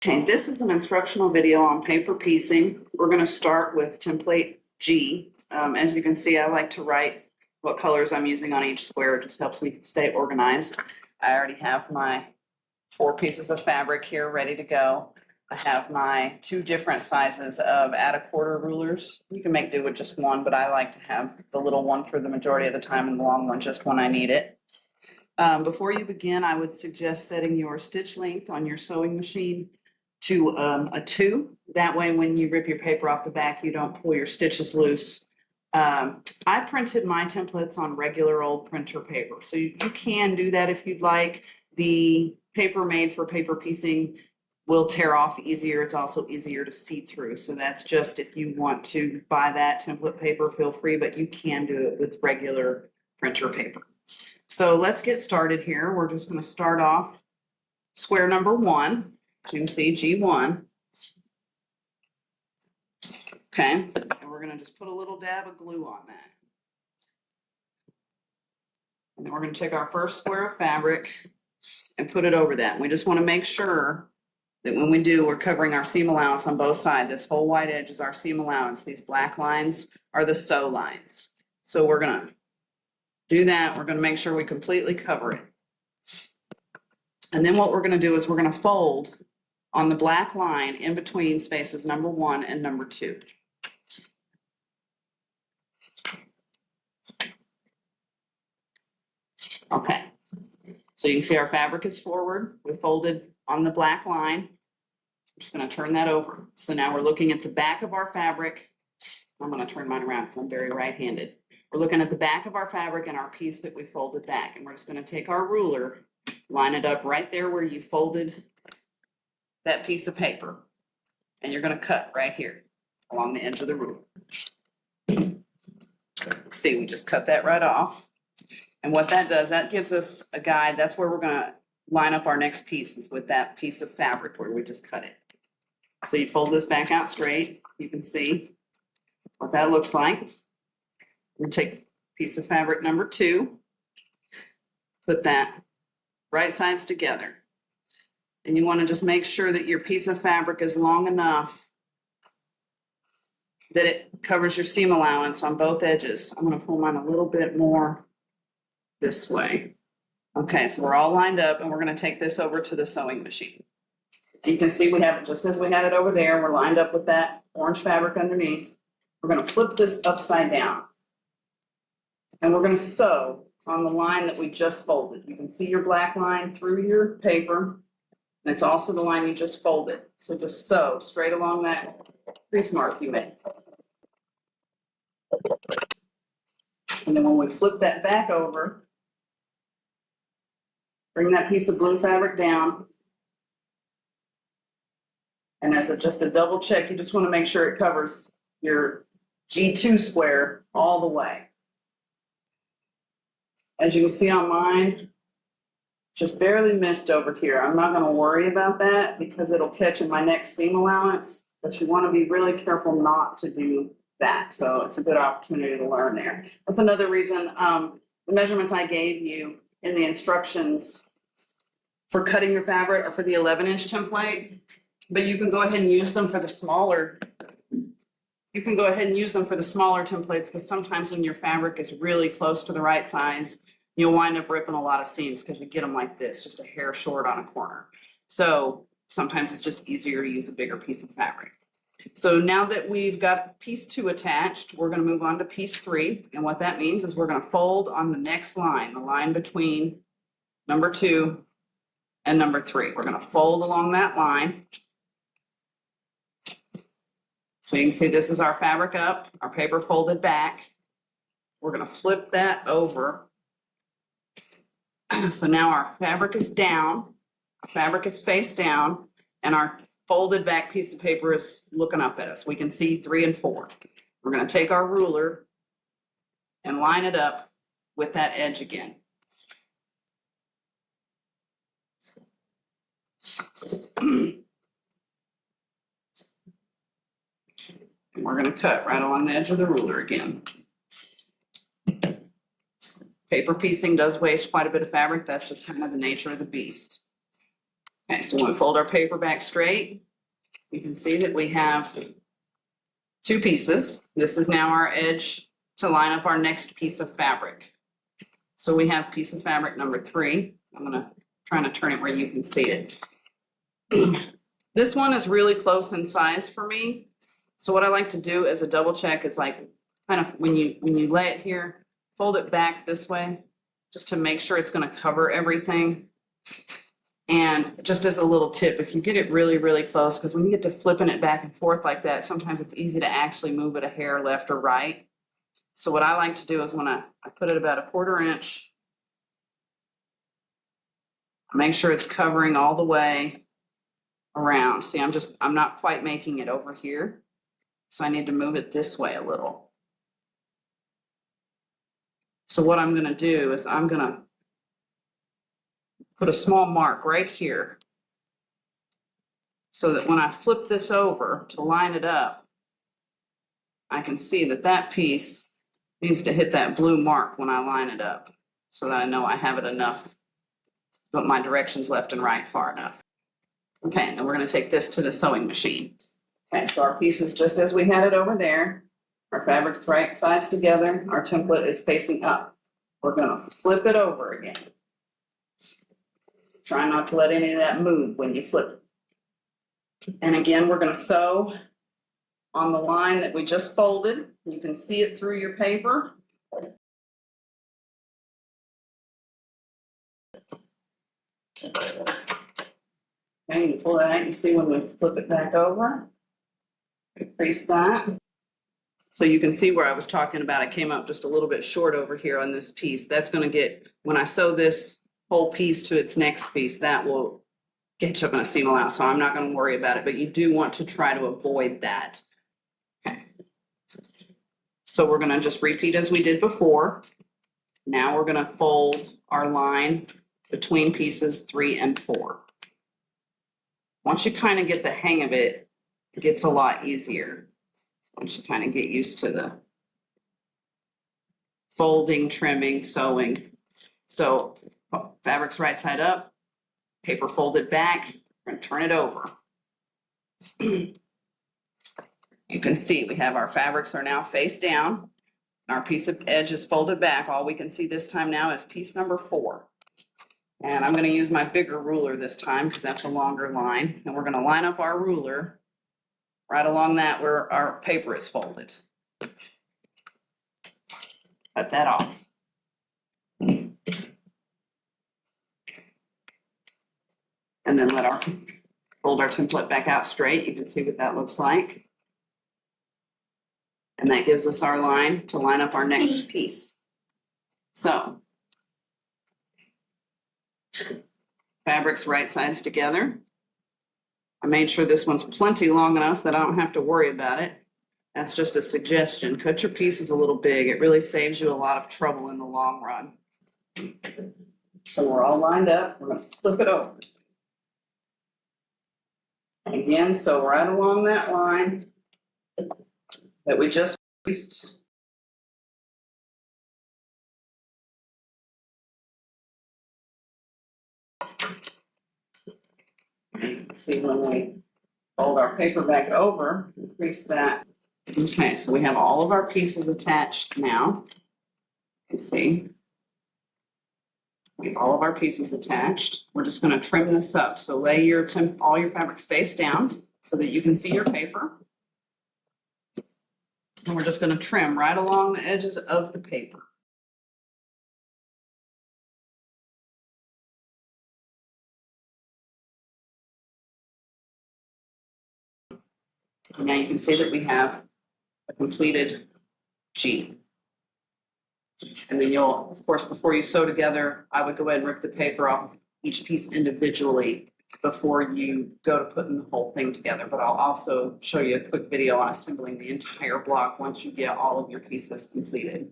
Okay, this is an instructional video on paper piecing. We're going to start with template G. As you can see, I like to write what colors I'm using on each square. It just helps me stay organized. I already have my 4 pieces of fabric here ready to go. I have my 2 different sizes of add-a-quarter rulers. You can make do with just one, but I like to have the little one for the majority of the time and the long one just when I need it. Before you begin, I would suggest setting your stitch length on your sewing machine to a 2. That way, when you rip your paper off the back, you don't pull your stitches loose. I printed my templates on regular old printer paper, so you can do that if you'd like. The paper made for paper piecing will tear off easier. It's also easier to see through. So that's just if you want to buy that template paper, feel free, but you can do it with regular printer paper. So let's get started here. We're just going to start off square number 1. You can see G1. Okay, and we're going to just put a little dab of glue on that. And then we're going to take our first square of fabric and put it over that. And we just want to make sure that when we do, we're covering our seam allowance on both sides. This whole white edge is our seam allowance. These black lines are the sew lines. So we're going to do that. We're going to make sure we completely cover it. And then what we're going to do is we're going to fold on the black line in between spaces number 1 and number 2. Okay, so you can see our fabric is forward. We folded on the black line. I'm just going to turn that over. So now we're looking at the back of our fabric. I'm going to turn mine around because I'm very right-handed. We're looking at the back of our fabric and our piece that we folded back. And we're just going to take our ruler, line it up right there where you folded that piece of paper. And you're going to cut right here along the edge of the ruler. See, we just cut that right off. And what that does, that gives us a guide. That's where we're going to line up our next pieces with that piece of fabric where we just cut it. So you fold this back out straight. You can see what that looks like. We'll take piece of fabric number 2, put that right sides together. And you want to just make sure that your piece of fabric is long enough that it covers your seam allowance on both edges. I'm going to pull mine a little bit more this way. Okay, so we're all lined up and we're going to take this over to the sewing machine. And you can see we have it just as we had it over there. We're lined up with that orange fabric underneath. We're going to flip this upside down. And we're going to sew on the line that we just folded. You can see your black line through your paper. And it's also the line you just folded. So just sew straight along that crease mark you made. And then when we flip that back over, bring that piece of blue fabric down. And as just a double check, you just want to make sure it covers your G2 square all the way. As you can see on mine, just barely missed over here. I'm not going to worry about that because it'll catch in my next seam allowance, but you want to be really careful not to do that. So it's a good opportunity to learn there. That's another reason the measurements I gave you in the instructions for cutting your fabric are for the 11-inch template, but you can go ahead and use them for the smaller. You can go ahead and use them for the smaller templates because sometimes when your fabric is really close to the right size, you'll wind up ripping a lot of seams because you get them like this, just a hair short on a corner. So sometimes it's just easier to use a bigger piece of fabric. So now that we've got piece 2 attached, we're going to move on to piece 3. And what that means is we're going to fold on the next line, the line between number 2 and number 3. We're going to fold along that line. So you can see this is our fabric up, our paper folded back. We're going to flip that over. So now our fabric is down, our fabric is face down, and our folded back piece of paper is looking up at us. We can see 3 and 4. We're going to take our ruler and line it up with that edge again. And we're going to cut right along the edge of the ruler again. Paper piecing does waste quite a bit of fabric. That's just kind of the nature of the beast. Okay, so when we fold our paper back straight, you can see that we have two pieces. This is now our edge to line up our next piece of fabric. So we have piece of fabric number 3. I'm trying to turn it where you can see it. This one is really close in size for me. So what I like to do as a double check is like kind of when you lay it here, fold it back this way, just to make sure it's going to cover everything. And just as a little tip, if you get it really, really close, because when you get to flipping it back and forth like that, sometimes it's easy to actually move it a hair left or right. So what I like to do is when I put it about 1/4 inch, make sure it's covering all the way around. See, I'm not quite making it over here. So I need to move it this way a little. So what I'm going to do is I'm going to put a small mark right here so that when I flip this over to line it up, I can see that that piece needs to hit that blue mark when I line it up so that I know I have it enough, but my directions left and right far enough. Okay, and then we're going to take this to the sewing machine. Okay, so our piece is just as we had it over there. Our fabric's right sides together. Our template is facing up. We're going to flip it over again. Try not to let any of that move when you flip it. And again, we're going to sew on the line that we just folded. You can see it through your paper. Okay, you pull that out, you see when we flip it back over. Increase that. So you can see where I was talking about, it came up just a little bit short over here on this piece. That's going to get, when I sew this whole piece to its next piece, that will get you up in a seam allowance. So I'm not going to worry about it, but you do want to try to avoid that. Okay. So we're going to just repeat as we did before. Now we're going to fold our line between pieces 3 and 4. Once you kind of get the hang of it, it gets a lot easier. Once you kind of get used to the folding, trimming, sewing. So fabric's right side up, paper folded back, and turn it over. You can see we have our fabrics are now face down. Our piece of edge is folded back. All we can see this time now is piece number 4. And I'm going to use my bigger ruler this time because that's a longer line. And we're going to line up our ruler right along that where our paper is folded. Cut that off. And then fold our template back out straight. You can see what that looks like. And that gives us our line to line up our next piece. So, fabrics right sides together. I made sure this one's plenty long enough that I don't have to worry about it. That's just a suggestion. Cut your pieces a little big. It really saves you a lot of trouble in the long run. So we're all lined up. We're going to flip it over. Again, so right along that line that we just creased. You can see when we fold our paper back over, increase that. Okay, so we have all of our pieces attached now. You can see we have all of our pieces attached. We're just going to trim this up. So lay all your fabrics face down so that you can see your paper. And we're just going to trim right along the edges of the paper. Now you can see that we have a completed G. And then you'll, of course, before you sew together, I would go ahead and rip the paper off each piece individually before you go to putting the whole thing together. But I'll also show you a quick video on assembling the entire block once you get all of your pieces completed.